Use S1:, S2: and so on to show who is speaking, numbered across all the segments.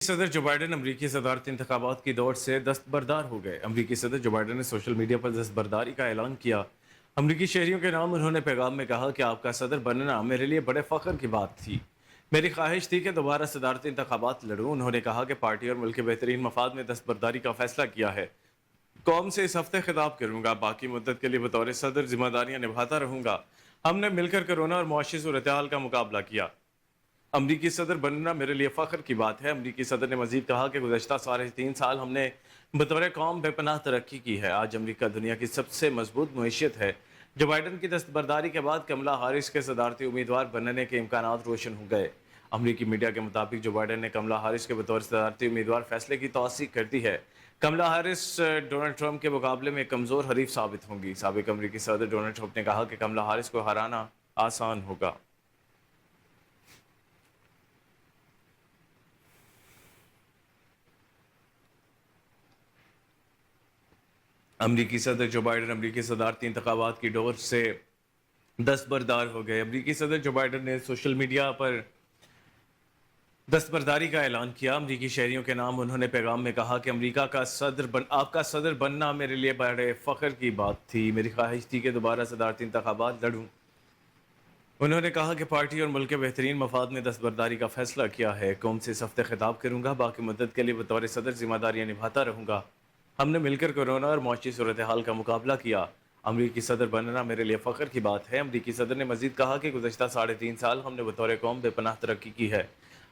S1: सदर जो बाइडन अमरीकी सदारती इंतखाबात की दौड़ से दस्तबरदार हो गए। अमरीकी सदर जो बाइडन ने सोशल मीडिया पर दस्तबरदारी का ऐलान किया। अमरीकी शहरियों के नाम उन्होंने पैगाम में कहा कि आपका सदर बनना मेरे लिए बड़े फख्र की बात थी। मेरी ख्वाहिश थी कि दोबारा सदारती इंतखाबात लड़ूं। उन्होंने कहा कि पार्टी और मुल्क के बेहतरीन मफाद में दस्तबरदारी का फैसला किया है। कौम से इस हफ्ते खिताब करूंगा, बाकी मुद्दत के लिए बतौर सदर जिम्मेदारियां निभाता रहूंगा। हमने मिलकर कोरोना और मुआशी सूरत हाल का मुकाबला किया। अमरीकी सदर बनना मेरे लिए फ़ख्र की बात है। अमरीकी सदर ने मजीद कहा कि गुज़श्ता साढ़े 3 साल हमने बतौर कौम बेपनाह तरक्की की है। आज अमरीका दुनिया की सबसे मजबूत मईशत है। जो बाइडन की दस्तबरदारी के बाद कमला हारिस के सदारती उम्मीदवार बनने के इम्कानात रोशन हो गए। अमरीकी मीडिया के मुताबिक जो बाइडन ने कमला हारिस के बतौर सदारती उम्मीदवार फैसले की तौसीक कर दी है। कमला हारिस डोनाल्ड ट्रंप के मुकाबले में कमज़ोर हरीफ साबित होंगी। साबिक अमरीकी सदर डोनाल्ड ट्रंप ने कहा कि कमला हारिस को हराना आसान होगा। अमरीकी सदर जो बाइडन अमरीकी सदारती इंतखाबात की डोर से दस्तबरदार हो गए। अमरीकी सदर जो बाइडन ने सोशल मीडिया पर दस्तबरदारी का ऐलान किया। अमरीकी शहरियों के नाम उन्होंने पैगाम में कहा कि आपका सदर बनना मेरे लिए बड़े फ़ख्र की बात थी। मेरी ख्वाहिश थी कि दोबारा सदारती इंतखाबात लड़ूं। उन्होंने कहा कि पार्टी और मुल्क के बेहतरीन मफाद में दस्तबरदारी का फैसला किया है। कौम से इस हफ्ते खिताब करूंगा, बाकी मुद्दत के लिए बतौर सदर जिम्मेदारियां निभाता रहूंगा। हमने मिलकर कोरोना और मुआशी सूरत हाल का मुकाबला किया। अमरीकी सदर बनना मेरे लिए फ़ख्र की बात है। अमरीकी सदर ने मजीद कहा कि गुज़श्ता साढ़े 3 साल हमने बतौर कौम बेपनाह तरक्की की है।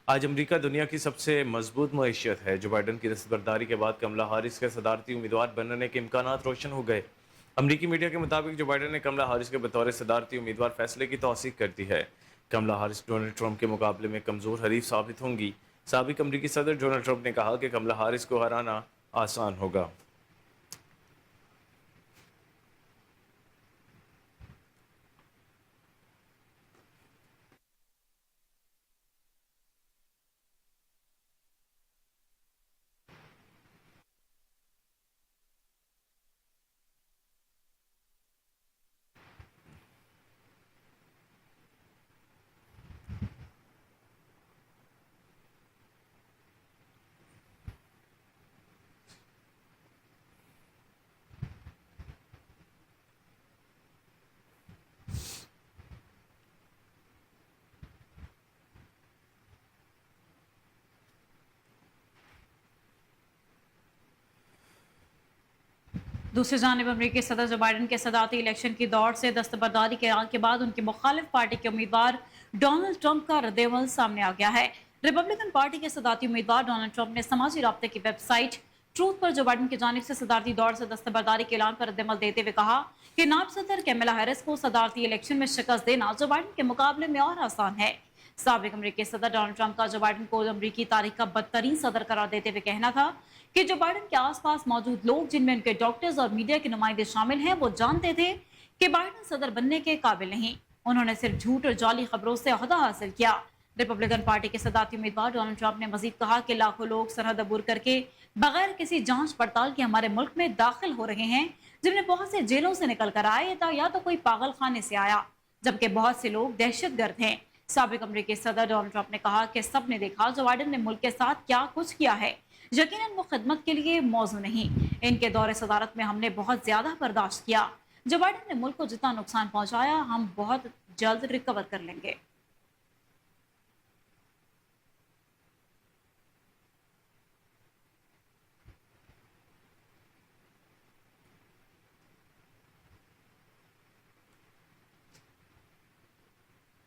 S1: आज अमरीका दुनिया की सबसे मजबूत मईशत है। जो बाइडन की दस्तबरदारी के बाद कमला हारिस के सदारती उम्मीदवार बनने के इम्कानात रोशन हो गए। अमरीकी मीडिया के मुताबिक जो बाइडन ने कमला हारिस के बतौर सदारती उम्मीदवार फैसले की तौसीक कर दी है। कमला हारिस डोनाल्ड ट्रंप के मुकाबले में कमज़ोर हरीफ साबित होंगी। साबिक अमरीकी सदर डोनाल्ड ट्रंप ने कहा कि कमला हारिस को हराना आसान होगा।
S2: दूसरी जानिब अमरीकी सदर जो बाइडन के सदारती इलेक्शन की दौड़ से दस्तबरदारी के ऐलान के बाद उनकी मुखालिफ पार्टी के उम्मीदवार डोनाल्ड ट्रंप का रद्देअमल सामने आ गया है। रिपब्लिकन पार्टी के सदारती उम्मीदवार डोनाल्ड ट्रंप ने समाजी राब्ते की वेबसाइट ट्रूथ पर जो बाइडन की जानिब से सदारती दौड़ से दस्तबरदारी के ऐलान पर रद्देअमल देते हुए कहा कि नायब सदर कैमला हैरिस को सदारती इलेक्शन में शिकस्त देना जो बाइडन के मुकाबले में और आसान है। साबिक अमरीकी सदर डोनाल्ड ट्रंप का जो बाइडन को अमरीकी तारीख का बदतरीन सदर करार देते हुए कहना था कि जो बाइडन के आसपास मौजूद लोग, जिनमें उनके डॉक्टर्स और मीडिया के नुमाइंदे शामिल हैं, वो जानते थे कि बाइडन सदर बनने के काबिल नहीं। उन्होंने सिर्फ झूठ और जाली खबरों से ओहदा हासिल किया। रिपब्लिकन पार्टी के सदारती उम्मीदवार डोनाल्ड ट्रंप ने मजीद कहा कि लाखों लोग सरहद अबूर करके बगैर किसी जांच पड़ताल के हमारे मुल्क में दाखिल हो रहे हैं, जिनमें बहुत से जेलों से निकल कर आए या तो कोई पागल खाने से आया, जबकि बहुत से लोग दहशतगर्द हैं। साबिक अमरीकी सदर डोनाल्ड ट्रंप ने कहा कि सब ने देखा जो बाइडन ने मुल्क के साथ क्या कुछ किया है। यकीनन वो खिदमत के लिए मौजू नहीं। इनके दौरे सदारत में हमने बहुत ज्यादा बर्दाश्त किया। जो बाइडन ने मुल्क को जितना नुकसान पहुंचाया, हम बहुत जल्द रिकवर कर लेंगे।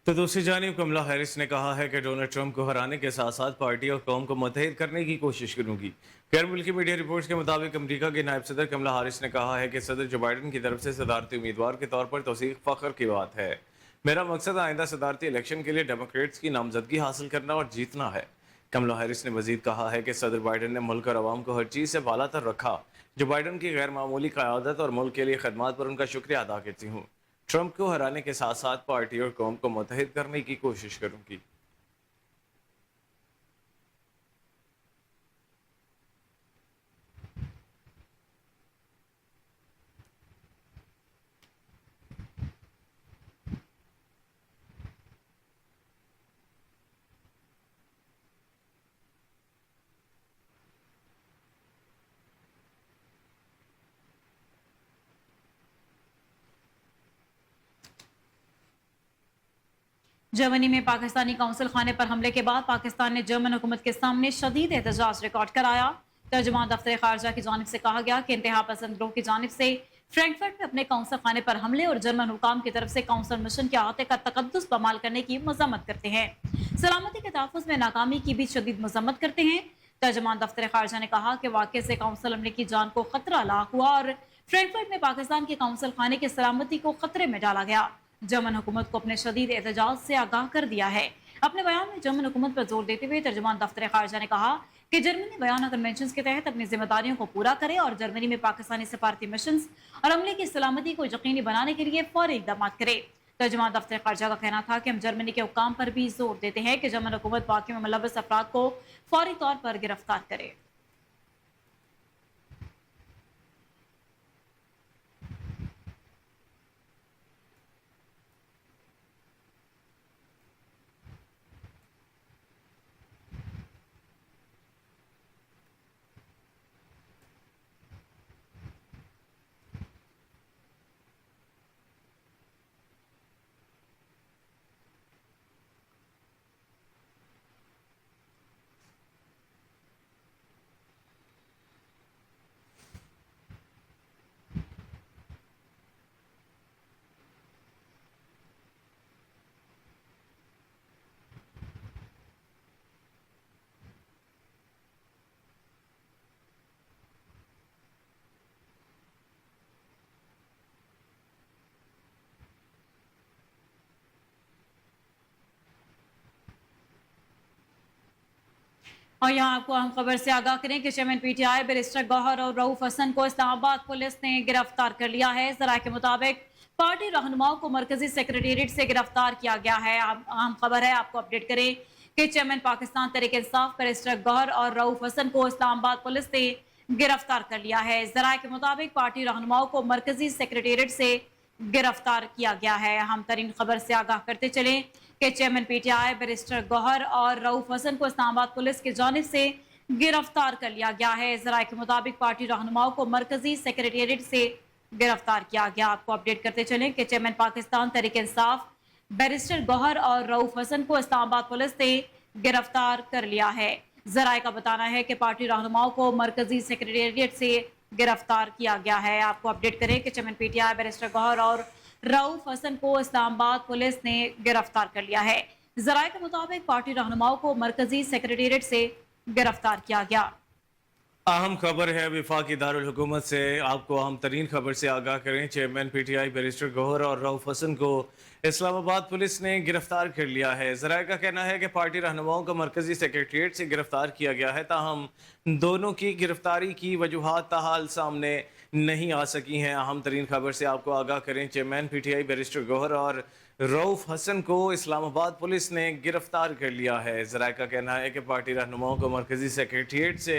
S1: तो दूसरी जानिब कमला हैरिस ने कहा है कि डोनाल्ड ट्रंप को हराने के साथ साथ पार्टी और कौम को मुत्तहिद करने की कोशिश करूंगी। गैर मुल्की मीडिया रिपोर्ट्स के मुताबिक अमेरिका के नायब सदर कमला हैरिस ने कहा है कि सदर जो बाइडन की तरफ से सदारती उम्मीदवार के तौर पर तौसीक फख्र की बात है। मेरा मकसद आइंदा सदारती इलेक्शन के लिए डेमोक्रेट्स की नामजदगी हासिल करना और जीतना है। कमला हैरिस ने मजीद कहा है कि सदर बाइडन ने मुल्क और आवाम को हर चीज़ से बालातर रखा। जो बाइडन की गैर मामूली क़यादत और मुल्क के लिए खदमात पर उनका शुक्रिया अदा करती हूँ। ट्रंप को हराने के साथ साथ पार्टी और कौम को मुत्तहिद करने की कोशिश करूंगी।
S2: जर्मनी में पाकिस्तानी कौंसल खाने पर हमले के बाद पाकिस्तान ने जर्मन हुकूमत के सामने शदीद एहतजाज रिकॉर्ड कराया। तर्जुमान दफ्तर खारजा की जानिब से कहा गया कि इंतहा पसंद ग्रोह की जानिब से फ्रैंकफर्ट में अपने कौंसल खाने पर हमले और जर्मन हुकाम की तरफ से कौंसल मिशन के अहाते का तकद्दुस बमाल करने की मजम्मत करते हैं। सलामती के तहफ़्फ़ुज़ में नाकामी की भी शदीद मजम्मत करते हैं। तर्जुमान दफ्तर खारजा ने कहा कि वाक़े से कौंसल अमले की जान को खतरा लाक हुआ और फ्रैंकफर्ट में पाकिस्तान के कौंसल खाने की सलामती को खतरे में डाला गया। जर्मन हुकूमत को अपने शदीद एहतजाज से आगाह कर दिया है। अपने बयान में जर्मन हुकूमत पर जोर देते हुए तर्जुमान दफ्तर खारजा ने कहा कि जर्मनी बयाना कन्वेंशन के तहत अपनी जिम्मेदारियों को पूरा करे और जर्मनी में पाकिस्तानी सफारती मिशन और अमले की सलामती को यकीनी बनाने के लिए फौरी इकदाम करे। तर्जुमान दफ्तर खारजा का कहना था कि हम जर्मनी के हुक्काम पर भी जोर देते हैं कि जर्मन हुकूमत वाक़े में मुलव्वस अफराद को फौरी तौर पर गिरफ्तार करे। और यहाँ आपको अहम खबर से आगाह करें कि चेयरमैन पीटीआई बैरिस्टर गौहर और रऊफ हसन को इस्लामाबाद पुलिस ने गिरफ्तार कर लिया है। जरा के मुताबिक पार्टी रहनुमाओं को मरकजी सेक्रेटेरिएट से गिरफ्तार किया गया है। अहम खबर है, आपको अपडेट करें कि चेयरमैन पाकिस्तान तहरीक इंसाफ बैरिस्टर गौहर और रऊफ हसन को इस्लामाबाद पुलिस ने गिरफ्तार कर लिया है। जरा के मुताबिक पार्टी रहनुमाओं को मरकजी सेक्रेटेरिएट से गिरफ्तार किया गया है। हम तरीन खबर से आगाह करते चलें कि चेयरमैन पीटीआई बैरिस्टर गौहर और रऊफ हसन को इस्लामाबाद पुलिस की जानिब से गिरफ्तार कर लिया गया है। जराये के मुताबिक पार्टी रहनुमाओं को मरकजी सेक्रेटेरिएट से गिरफ्तार किया गया। आपको अपडेट करते चलें कि चेयरमैन पाकिस्तान तहरीक इंसाफ बैरिस्टर गौहर और रऊफ हसन को इस्लामाबाद पुलिस ने गिरफ्तार कर लिया है। जराये का बताना है कि पार्टी रहनुमाओं को मरकजी सेक्रेटेरिएट से गिरफ्तार किया गया है। आपको अपडेट करें कि चेयरमैन पीटीआई बैरिस्टर गौहर और रऊफ हसन को इस्लामाबाद पुलिस ने गिरफ्तार कर लिया है। जराये के मुताबिक पार्टी रहनुमाओं को मरकजी सेक्रेटेरिएट से गिरफ्तार किया गया।
S1: अहम खबर है वफाकी दारुल हुकूमत से। आपको अहम तरीन खबर से आगाह करें, चेयरमैन पीटीआई बैरिस्टर गौहर और रऊफ हसन को इस्लामाबाद पुलिस ने गिरफ्तार कर लिया है। जराये का कहना है कि पार्टी रहनुमाओं को मरकजी सेक्रेटेरिएट से गिरफ्तार किया गया है, ताहम दोनों की गिरफ्तारी की वजूहात ताहाल सामने नहीं आ सकी हैं। अहम तरीन खबर से आपको आगाह करें, चेयरमैन पीटीआई बैरिस्टर गौहर और रऊफ हसन को इस्लामाबाद पुलिस ने गिरफ्तार कर लिया है। जराये का कहना है कि पार्टी रहनुमाओं को मरकजी सेक्रेटेरिएट से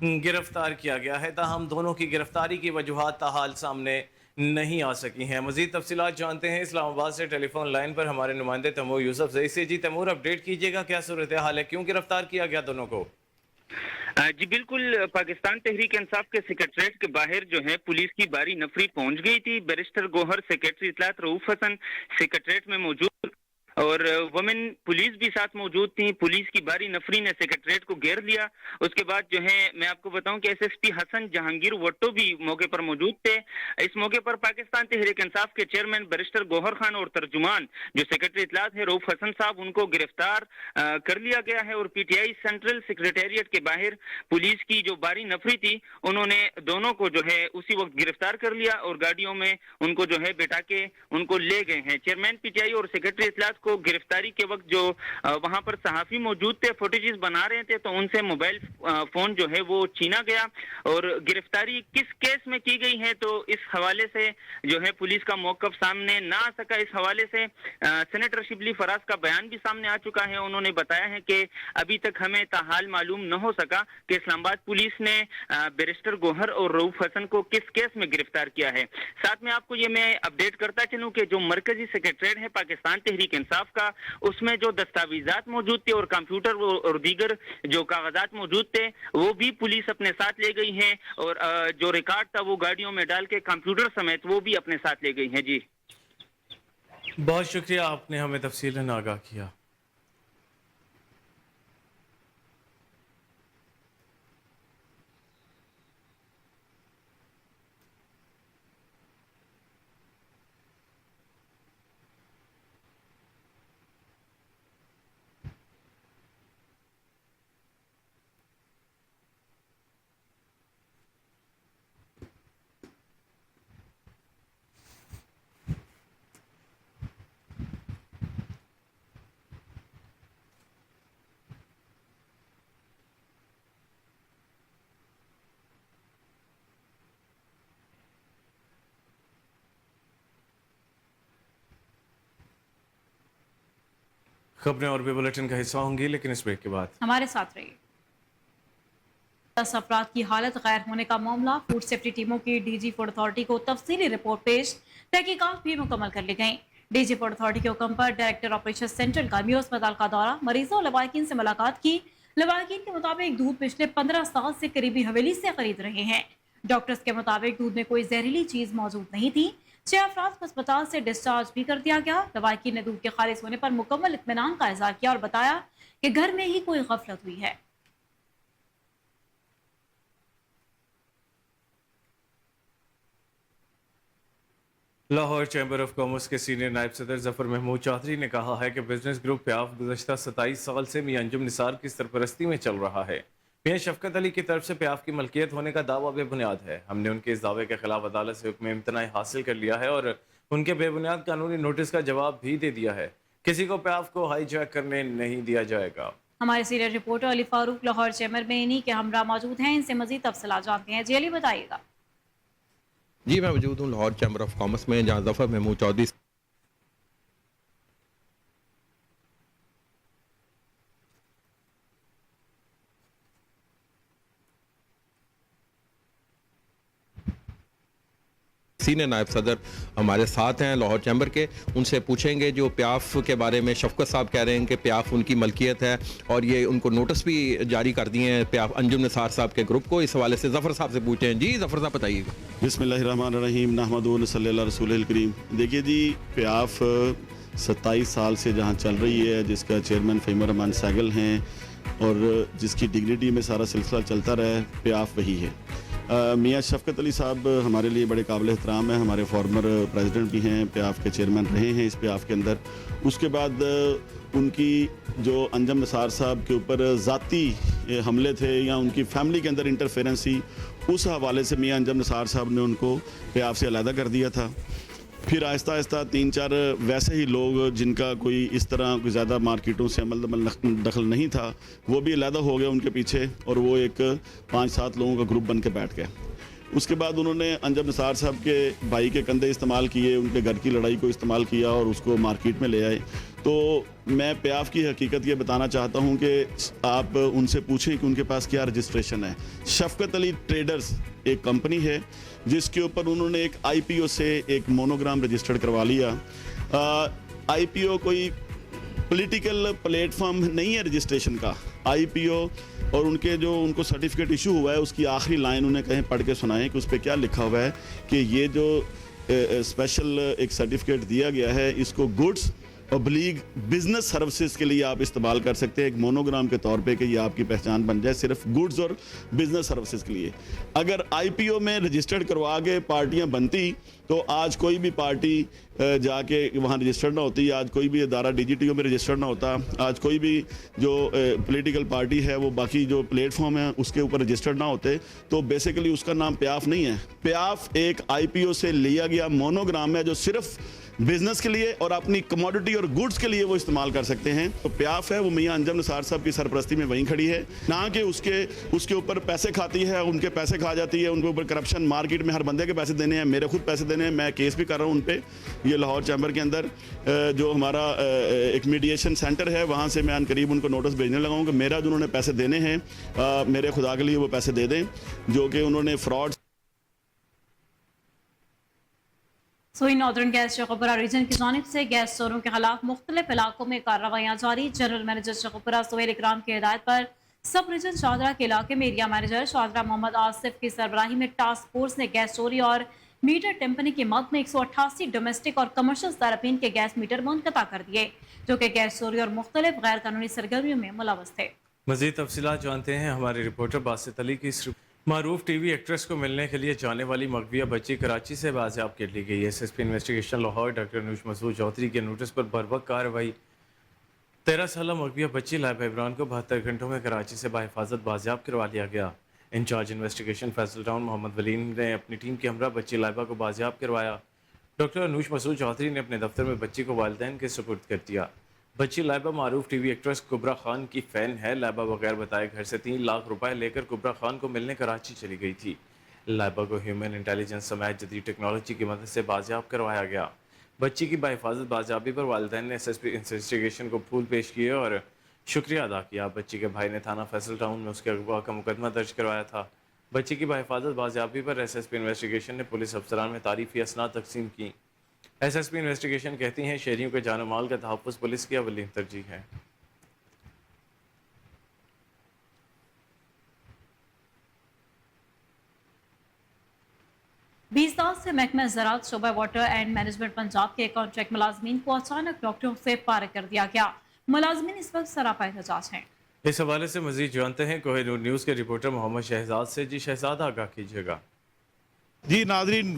S1: गिरफ्तार किया गया है, ताहम दोनों की गिरफ्तारी की वजूहात ताहाल सामने नहीं आ सकी हैं। मजीद तफसीलात जानते हैं इस्लामाबाद से टेलीफोन लाइन पर हमारे नुमाइंदे तैमूर यूसुफ से। जी तैमूर, अपडेट कीजिएगा, क्या सूरत हाल है, क्यों गिरफ्तार किया गया दोनों को?
S3: जी बिल्कुल, पाकिस्तान तहरीक इंसाफ के सेक्रेटरीट के बाहर जो है पुलिस की भारी नफरी पहुंच गई थी। बैरिस्टर गौहर सेक्रेटरी इत्तलात रऊफ हसन सेक्रेटरीट में मौजूद और वुमेन पुलिस भी साथ मौजूद थी। पुलिस की भारी नफरी ने सेक्रेटरीट को घेर लिया। उसके बाद जो है मैं आपको बताऊं कि एसएसपी हसन जहांगीर वट्टो भी मौके पर मौजूद थे। इस मौके पर पाकिस्तान तहरीक इंसाफ के चेयरमैन बैरिस्टर गौहर खान और तर्जुमान जो सेक्रेटरी इत्तलात है रऊफ हसन साहब, उनको गिरफ्तार कर लिया गया है। और पीटीआई सेंट्रल सेक्रेटेरिएट के बाहर पुलिस की जो भारी नफरी थी उन्होंने दोनों को जो है उसी वक्त गिरफ्तार कर लिया और गाड़ियों में उनको जो है बैठा के उनको ले गए हैं। चेयरमैन पीटीआई और सेक्रेटरी इत्तलात को गिरफ्तारी के वक्त जो वहां पर सहाफी मौजूद थे, फुटेजेस बना रहे थे, तो उनसे मोबाइल फोन जो है वो छीना गया। और गिरफ्तारी किस केस में की गई है तो इस हवाले से जो है पुलिस का मौकफ सामने ना आ सका। इस हवाले से सेनेटर शिबली फराज का बयान भी सामने आ चुका है। उन्होंने बताया है कि अभी तक हमें ताहाल मालूम न हो सका कि इस्लामाबाद पुलिस ने बैरिस्टर गौहर और रऊफ हसन को किस केस में गिरफ्तार किया है। साथ में आपको ये मैं अपडेट करता चलूं कि जो मरकजी सेक्रेटरीट है पाकिस्तान तहरीक इंसाफ का, उसमें जो दस्तावेजात मौजूद थे और कंप्यूटर और दीगर जो कागजात मौजूद थे वो भी पुलिस अपने साथ ले गई है। और जो रिकॉर्ड था वो गाड़ियों में डाल के कंप्यूटर समेत वो भी अपने साथ ले गई है। जी
S1: बहुत शुक्रिया, आपने हमें तफसीलन आगाह किया। खबरें और भी बुलेटिन का हिस्सा होंगी, लेकिन इस ब्रेक के बाद।
S2: हमारे साथ रहिए। 10 अफराद की हालत गैर होने का मामला, फूड सेफ्टी टीमों की डीजी फूड अथॉरिटी को तफसीली रिपोर्ट पेश, तहकीकात भी मुकम्मल कर ली गई। डीजी फूड अथॉरिटी के हुक्म पर डायरेक्टर ऑपरेशन सेंट्रल का मियो अस्पताल का दौरा, मरीजों और लवाकिन से मुलाकात की। लवाकिन के मुताबिक दूध पिछले 15 साल से करीबी हवेली से खरीद रहे हैं। डॉक्टर्स के मुताबिक दूध में कोई जहरीली चीज मौजूद नहीं थी। 6 अफराद को अस्पताल से डिस्चार्ज भी कर दिया गया। लवाकिन ने दूध के खारिज होने पर मुकम्मल इत्मीनान का इजहार किया और बताया कि घर में ही कोई गफलत हुई है।
S1: लाहौर चैम्बर ऑफ कॉमर्स के सीनियर नायब सदर जफर महमूद चौधरी ने कहा है कि बिजनेस ग्रुप प्याफ गुज़श्ता 27 साल से मियां अंजुम निसार की सरपरस्ती में चल रहा है। मियां शफकत अली की तरफ से प्याफ की मलकियत होने का दावा बेबुनियाद है। हमने उनके इस दावे के खिलाफ अदालत से हुक्म इम्तनाई हासिल कर लिया है और उनके बेबुनियाद कानूनी नोटिस का जवाब भी दे दिया है। किसी को प्याफ को हाईजैक करने नहीं दिया जाएगा।
S2: हमारे senior reporter Ali Farooq Lahore chamber में इन्हीं के हमरा मौजूद हैं, इनसे मजीद तफसीलात जानते हैं। जी अली, बताइएगा।
S4: जी, मैं मौजूद हूँ लाहौर चैम्बर ऑफ कॉमर्स में, जहाँ जफर महमूद चौधरी सीनियर नायब सदर हमारे साथ हैं लाहौर चैम्बर के। उनसे पूछेंगे जो प्याफ के बारे में शफकत साहब कह रहे हैं कि प्याफ उनकी मलकियत है और ये उनको नोटिस भी जारी कर दिए हैं प्याफ अंजुम निसार साहब के ग्रुप को। इस हवाले से जफर साहब से पूछे हैं। जी जफर साहब, बताइएगा।
S5: बिस्मिल्लाहिर्रहमानिर्रहीम, नहमदुहु व सल्लल्लाहु अलैहि रसूलिल करीम। देखिए जी, प्याफ 27 साल से जहाँ चल रही है, जिसका चेयरमैन फ़हीम रहमान सैगल हैं और जिसकी डिग्निटी में सारा सिलसिला चलता रहा है, प्याफ वही है। मियाँ शफकत अली साहब हमारे लिए बड़े काबिल एहतराम हैं, हमारे फॉर्मर प्रेसिडेंट भी हैं, प्याफ के चेयरमैन रहे हैं इस प्याफ के अंदर। उसके बाद उनकी जो अंजुम निसार साहब के ऊपर ज़ाती हमले थे या उनकी फैमिली के अंदर इंटरफेरेंस थी, उस हवाले से मियाँ अंजुम निसार साहब ने उनको प्याफ से अलहदा कर दिया था। फिर आहिस्ता आहिस्ता 3-4 वैसे ही लोग जिनका कोई इस तरह कोई ज़्यादा मार्केटों से अमल दखल नहीं था, वो भी अलहदा हो गए उनके पीछे और वो एक 5-7 लोगों का ग्रुप बन के बैठ गए। उसके बाद उन्होंने अंजुम निसार साहब के भाई के कंधे इस्तेमाल किए, उनके घर की लड़ाई को इस्तेमाल किया और उसको मार्केट में ले आए। तो मैं प्याफ की हकीकत ये बताना चाहता हूँ कि आप उनसे पूछें कि उनके पास क्या रजिस्ट्रेशन है। शफकत अली ट्रेडर्स एक कंपनी है जिसके ऊपर उन्होंने एक IPO से एक मोनोग्राम रजिस्टर्ड करवा लिया। IPO कोई पॉलिटिकल प्लेटफॉर्म नहीं है रजिस्ट्रेशन का। IPO और उनके जो उनको सर्टिफिकेट इशू हुआ है उसकी आखिरी लाइन उन्हें कहीं पढ़ के सुनाएं कि उस पर क्या लिखा हुआ है कि ये जो स्पेशल एक सर्टिफिकेट दिया गया है, इसको गुड्स पब्लिक बिजनेस सर्विसेज के लिए आप इस्तेमाल कर सकते हैं, एक मोनोग्राम के तौर पे कि ये आपकी पहचान बन जाए सिर्फ गुड्स और बिजनेस सर्विसेज के लिए। अगर IPO में रजिस्टर्ड करवा के पार्टियां बनती तो आज कोई भी पार्टी जाके वहाँ रजिस्टर्ड ना होती, आज कोई भी इदारा DGTO में रजिस्टर्ड ना होता, आज कोई भी जो पॉलिटिकल पार्टी है वो बाकी जो प्लेटफॉर्म है उसके ऊपर रजिस्टर्ड ना होते। तो बेसिकली उसका नाम प्याफ नहीं है। प्याफ एक IPO से लिया गया मोनोग्राम है जो सिर्फ बिजनेस के लिए और अपनी कमोडिटी और गुड्स के लिए वो इस्तेमाल कर सकते हैं। तो प्याफ है वो मियाँ अंजुम निसार साहब की सरपरस्ती में वहीं खड़ी है, ना कि उसके ऊपर पैसे खाती है, उनके पैसे खा जाती है, उनके ऊपर करप्शन, मार्केट में हर बंदे के पैसे देने हैं, मेरे खुद पैसे देने हैं। मैं केस भी कर रहा हूँ उन पर। ये लाहौर चैम्बर के अंदर जो हमारा एक मीडिएशन सेंटर है वहाँ से मैं अनकरीब उनको नोटिस भेजने लगा हूँ कि मेरा जो उन्होंने पैसे देने हैं मेरे खुदा के लिए वो पैसे दे दें जो कि उन्होंने फ्रॉड।
S2: सोई नॉर्दर्न गैस शखुपुरा रीजन की जानिब से गैस चोरों के खिलाफ मुख्तलिफ इलाकों में कार्रवाइयाँ जारी। जनरल मैनेजर शखुपुरा सोहेल इकराम की हिदायत पर सब रीजन शाहदरा के इलाके में एरिया मैनेजर शाहदरा मोहम्मद आसिफ की सरबराही में टास्क फोर्स ने गैस चोरी और मीटर टिम्पनी की मद में 188 डोमेस्टिक और कमर्शियल ज़ारफीन के गैस मीटर मुनक़ता कर दिए, जो कि गैस चोरी और मुख्तलिफ गैर कानूनी सरगर्मियों में मुलव्वस थे।
S1: मज़ीद तफसीलात जानते हैं हमारे रिपोर्टर बासित अली की इस मारूफ टीवी एक्ट्रेस को मिलने के लिए जाने वाली मगविया बच्ची कराची से बाजियाब कर ली गई। एसएसपी इन्वेस्टिगेशन लाहौर डॉक्टर अनुज मसूद चौधरी के नोटिस पर बर्वक्त कार्रवाई। 13 साल मगविया बच्ची लाइबा इमरान को 72 घंटों में कराची से बाहिफाजत बाजियाब करवा लिया गया। Incharge investigation Faisal town Mohammad Waleem ने अपनी टीम के हमरा बच्ची लाइबा को बाजियाब करवाया। डॉक्टर अनुज मसूद चौधरी ने अपने दफ्तर में बच्ची को वालिदैन के सुपुर्द कर दिया। बच्ची लाइबा मारूफ टीवी एक्ट्रेस कुबरा खान की फ़ैन है। लाइबा बगैर बताए घर से 3 लाख रुपए लेकर कुबरा खान को मिलने कराची चली गई थी। लाइबा को ह्यूमन इंटेलिजेंस समेत जदीद टेक्नोलॉजी की मदद से बाजियाब करवाया गया। बच्ची की बाहिफाजत बाजियाबी पर वालिदैन ने एसएसपी इन्वेस्टिगेशन को फूल पेश किए और शुक्रिया अदा किया। बच्ची के भाई ने थाना फैसल टाउन में उसके अगवा का मुकदमा दर्ज करवाया था। बच्ची की बाहिफाजत बाजियाबी पर एसएसपी इन्वेस्टिगेशन ने पुलिस अफसरान में तारीफी असनाद तकसीम की। एसएसपी इन्वेस्टिगेशन कहती हैं शहरियों के जान माल का तहफ़्फ़ुज़ पुलिस की अवलीन तरजीह है।
S2: बीस साल से महकमा ज़राअत शोबा वाटर एंड मैनेजमेंट पंजाब के कॉन्ट्रैक्ट मुलाजमीन को अचानक नौकरियों से फारिग कर दिया गया। मुलाजमीन इस वक्त सरापा एहतजाज हैं।
S1: इस हवाले से मजीद जानते हैं कोहिनूर न्यूज़ के रिपोर्टर मोहम्मद शहजाद से। जी शहजाद, आगाह कीजिएगा।
S6: जी नाजरीन,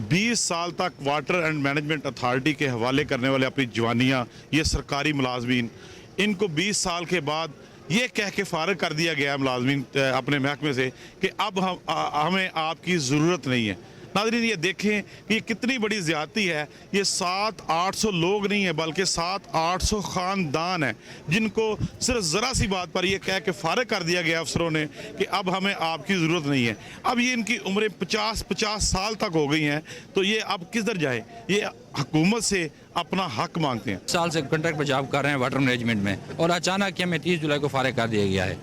S6: 20 साल तक वाटर एंड मैनेजमेंट अथॉरिटी के हवाले करने वाले अपनी जवानियाँ, ये सरकारी मुलाजमीन, इनको 20 साल के बाद ये कह के फारिग कर दिया गया है मुलाजमीन अपने महकमे से कि अब हमें आपकी ज़रूरत नहीं है। नाजरीन, ये देखें कि ये कितनी बड़ी ज़्यादती है। ये 700-800 लोग नहीं है बल्कि 700-800 ख़ानदान हैं जिनको सिर्फ ज़रा सी बात पर यह कह के फारिग कर दिया गया अफसरों ने कि अब हमें आपकी ज़रूरत नहीं है। अब ये इनकी उम्रें 50-50 साल तक हो गई हैं, तो ये अब किधर जाए? ये हुकूमत से अपना हक मांगते हैं।
S7: साल से कॉन्ट्रैक्ट पर जॉब कर रहे हैं वाटर मैनेजमेंट में, और अचानक हमें 30 जुलाई को फारिग कर दिया गया है।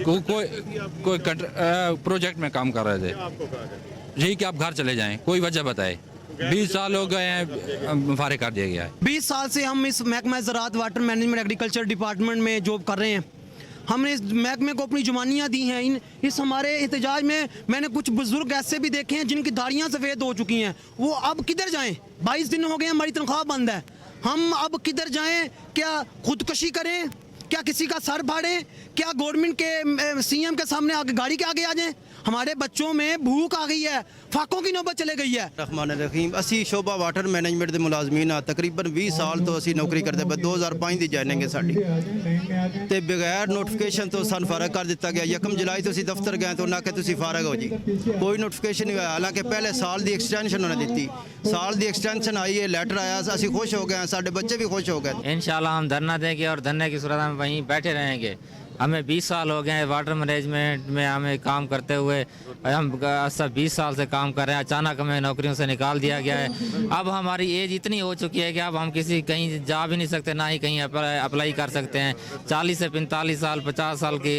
S7: कोई प्रोजेक्ट में काम कर रहे थे, यही कि आप घर चले जाएं, कोई वजह बताए। 20 साल हो गए हैं, फारिग कर दिया गया है।
S8: 20 साल से हम इस महकमा ज़राअत वाटर मैनेजमेंट एग्रीकल्चर डिपार्टमेंट में जॉब कर रहे हैं। हमने इस महकमे को अपनी जुबानियाँ दी हैं। इस हमारे एहतजाज में मैंने कुछ बुजुर्ग ऐसे भी देखे हैं जिनकी दाढ़ियाँ सफ़ेद हो चुकी हैं। वो अब किधर जाएं? 22 दिन हो गए, हमारी तनख्वाह बंद है। हम अब किधर जाएं? क्या खुदकशी करें? क्या किसी का सर फाड़ें? क्या गवर्नमेंट के सीएम के सामने आगे गाड़ी के आगे आ जाएं? हमारे बच्चों में भूख आ गई है, फाकों की नौबत चले गई है।
S9: रहमान रहीम, असी शोबा वाटर मैनेजमेंट के मुलाजमीन हाँ, तकरीबन 20 साल तो असी नौकरी करते पे 2005 की ज्वाइनिंग है साडी ते बगैर नोटिफिकेशन तो सन फारग कर दिता गया। 1 जुलाई तो असी दफ्तर गए तो उन्हें तुसी फारग हो जी, कोई नोटिफिकेशन नहीं आया। हालांकि पहले साल की एक्सटेंशन उन्हें दी, साल की एक्सटेंशन आई है, लेटर आया, असी खुश हो गए, साडे बच्चे भी खुश हो गए।
S10: इंशाल्लाह हम धरना देंगे और धरने की सूरत में वहीं बैठे रहेंगे। हमें 20 साल हो गए हैं वाटर मैनेजमेंट में हमें काम करते हुए। हम सब 20 साल से काम कर रहे हैं, अचानक हमें नौकरियों से निकाल दिया गया है। अब हमारी एज इतनी हो चुकी है कि अब हम किसी कहीं जा भी नहीं सकते, ना ही कहीं अप्लाई कर सकते हैं। 40 से 45 साल 50 साल की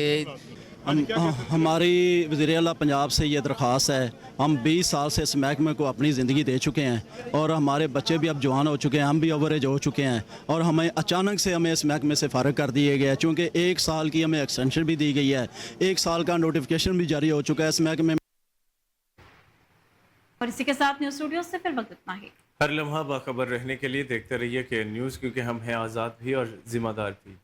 S11: हमारी वज़ीर आला पंजाब से ये दरख्वास्त है। हम 20 साल से इस महकमे को अपनी ज़िंदगी दे चुके हैं और हमारे बच्चे भी अब जवान हो चुके हैं, हम भी ओवर एज हो चुके हैं, और हमें अचानक से हमें इस महकमे से फारिग कर दिए गए, चूँकि 1 साल की हमें एक्सटेंशन भी दी गई है, 1 साल का नोटिफिकेशन भी जारी हो चुका है इस महकमे में।
S2: और इसी के साथ न्यूज़ स्टूडियो से फिर वक्त इतना ही।
S1: हर लम्हा बाखबर रहने के लिए देखते रहिए के न्यूज़, क्योंकि हम हैं आज़ाद भी और ज़िम्मेदार भी।